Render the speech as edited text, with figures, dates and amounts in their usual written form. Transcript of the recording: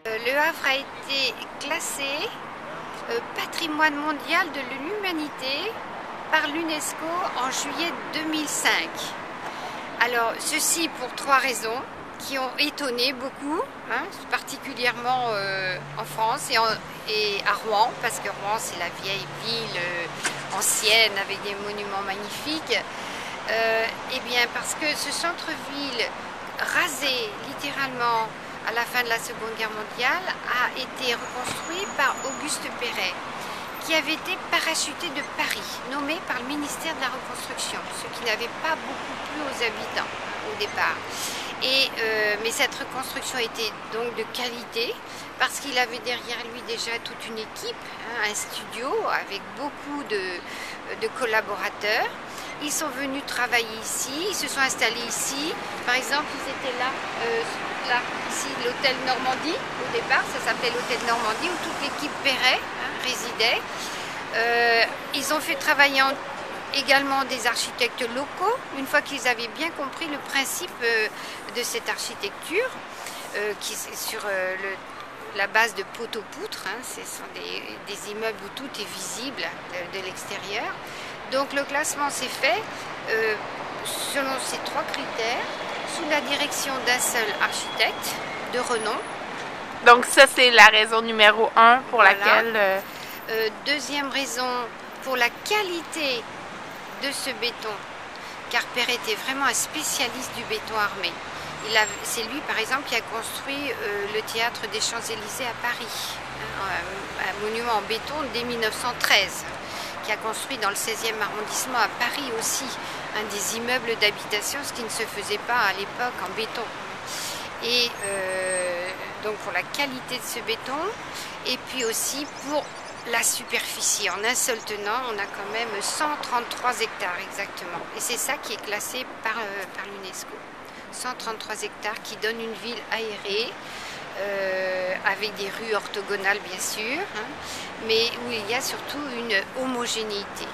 Le Havre a été classé patrimoine mondial de l'humanité par l'UNESCO en juillet 2005. Alors ceci pour trois raisons qui ont étonné beaucoup, hein, particulièrement en France et à Rouen, parce que Rouen c'est la vieille ville ancienne avec des monuments magnifiques. Eh bien parce que ce centre-ville rasé littéralement à la fin de la Seconde Guerre mondiale a été reconstruit par Auguste Perret, qui avait été parachuté de Paris, nommé par le ministère de la Reconstruction, ce qui n'avait pas beaucoup plu aux habitants au départ. Mais cette reconstruction était donc de qualité, parce qu'il avait derrière lui déjà toute une équipe, hein, un studio avec beaucoup de collaborateurs. Ils sont venus travailler ici, ils se sont installés ici. Par exemple, ils étaient là ici, l'hôtel Normandie, au départ, ça s'appelait l'hôtel Normandie, où toute l'équipe Perret résidait. Ils ont fait travailler également des architectes locaux, une fois qu'ils avaient bien compris le principe de cette architecture, qui est sur la base de poteaux-poutres, hein, ce sont des immeubles où tout est visible de l'extérieur. Donc le classement s'est fait selon ces trois critères, sous la direction d'un seul architecte de renom. Donc ça c'est la raison numéro 1 pour laquelle... Deuxième raison, pour la qualité de ce béton, car Perret était vraiment un spécialiste du béton armé. C'est lui par exemple qui a construit le théâtre des Champs-Élysées à Paris, hein, un monument en béton dès 1913. Qui a construit dans le 16e arrondissement à Paris aussi un des immeubles d'habitation, ce qui ne se faisait pas à l'époque en béton. Et donc pour la qualité de ce béton, et puis aussi pour la superficie. En un seul tenant, on a quand même 133 hectares exactement. Et c'est ça qui est classé par l'UNESCO. 133 hectares qui donnent une ville aérée, avec des rues orthogonales bien sûr, hein, mais où il y a surtout une homogénéité.